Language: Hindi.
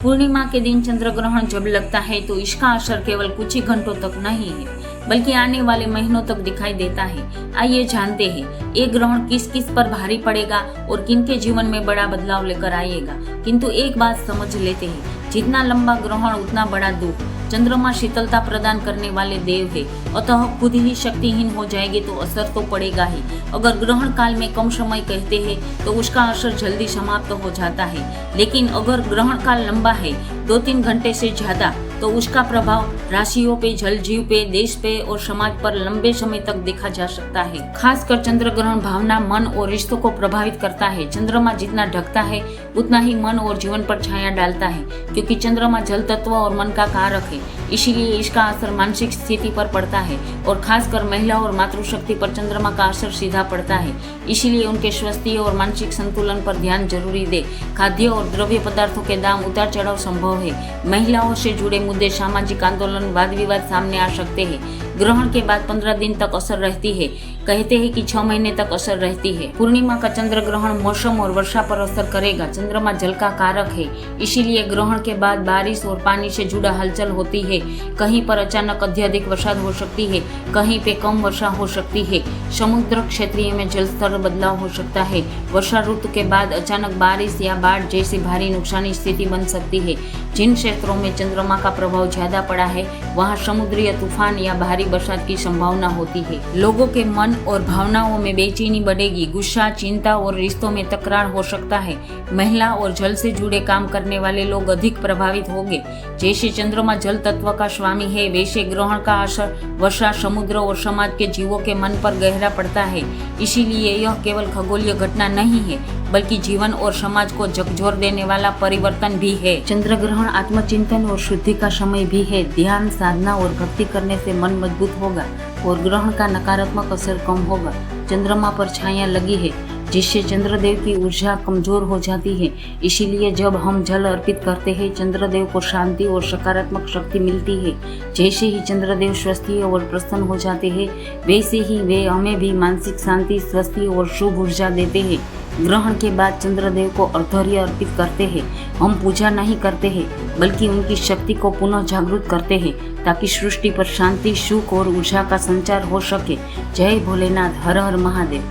पूर्णिमा के दिन चंद्र ग्रहण जब लगता है तो इसका असर केवल कुछ ही घंटों तक नहीं है बल्कि आने वाले महीनों तक दिखाई देता है। आइए जानते हैं ये ग्रहण किस किस पर भारी पड़ेगा और किनके जीवन में बड़ा बदलाव लेकर आएगा। किंतु एक बात समझ लेते हैं, जितना लंबा ग्रहण उतना बड़ा दुख। चंद्रमा शीतलता प्रदान करने वाले देव है, अतः खुद ही शक्तिहीन हो जाएंगे तो असर तो पड़ेगा ही। अगर ग्रहण काल में कम समय कहते हैं तो उसका असर जल्दी समाप्त हो जाता है, लेकिन अगर ग्रहण काल लंबा है 2-3 घंटे से ज्यादा तो उसका प्रभाव राशियों पे, जल जीव पे, देश पे और समाज पर लंबे समय तक देखा जा सकता है। खासकर चंद्र ग्रहण भावना, मन और रिश्तों को प्रभावित करता है। चंद्रमा जितना ढकता है उतना ही मन और जीवन पर छाया डालता है, क्योंकि चंद्रमा जल तत्व और मन का कारक है। इसीलिए इसका असर मानसिक स्थिति पर पड़ता है और खासकर महिला और मातृशक्ति पर चंद्रमा का असर सीधा पड़ता है। इसीलिए उनके स्वास्थ्य और मानसिक संतुलन पर ध्यान जरूरी दे। खाद्य और द्रव्य पदार्थों के दाम उतार चढ़ाव संभव है। महिलाओं से जुड़े मुद्दे, सामाजिक आंदोलन, वाद विवाद सामने आ सकते हैं। ग्रहण के बाद 15 दिन तक असर रहती है। कहते हैं कि 6 महीने तक असर रहती है। पूर्णिमा का चंद्र ग्रहण मौसम और वर्षा पर असर करेगा। चंद्रमा जल का कारक है, इसीलिए ग्रहण के बाद बारिश और पानी से जुड़ा हलचल होती है। कहीं पर अचानक अत्यधिक वर्षा हो सकती है, कहीं पे कम वर्षा हो सकती है। समुद्र क्षेत्रीय में जल स्तर बदलाव हो सकता है। वर्षा ऋतु के बाद अचानक बारिश या बाढ़ जैसी भारी नुकसानी स्थिति बन सकती है। जिन क्षेत्रों में चंद्रमा का प्रभाव ज्यादा पड़ा है वहाँ समुद्री तूफान या भारी बरसात की संभावना होती है। लोगों के मन और भावनाओं में बेचैनी बढ़ेगी। गुस्सा, चिंता और रिश्तों में तकरार हो सकता है। महिला और जल से जुड़े काम करने वाले लोग अधिक प्रभावित होंगे। जैसे चंद्रमा जल तत्व का स्वामी है, वैसे ग्रहण का असर वर्षा, समुद्र और समाज के जीवों के मन पर गहरा पड़ता है। इसीलिए यह केवल खगोलीय घटना नहीं है बल्कि जीवन और समाज को झकझोर देने वाला परिवर्तन भी है। चंद्र ग्रहण आत्मचिंतन और शुद्धि का समय भी है। ध्यान, साधना और भक्ति करने से मन मजबूत होगा और ग्रहण का नकारात्मक असर कम होगा। चंद्रमा पर छाया लगी है जिससे चंद्रदेव की ऊर्जा कमजोर हो जाती है। इसीलिए जब हम जल अर्पित करते हैं चंद्रदेव को शांति और सकारात्मक शक्ति मिलती है। जैसे ही चंद्रदेव स्वस्थ और प्रसन्न हो जाते हैं वैसे ही वे हमें भी मानसिक शांति, स्वस्थ और शुभ ऊर्जा देते हैं। ग्रहण के बाद चंद्रदेव को अर्घ्य अर्पित करते हैं। हम पूजा नहीं करते हैं बल्कि उनकी शक्ति को पुनः जागृत करते हैं ताकि सृष्टि पर शांति, सुख और ऊर्जा का संचार हो सके। जय भोलेनाथ, हर हर महादेव।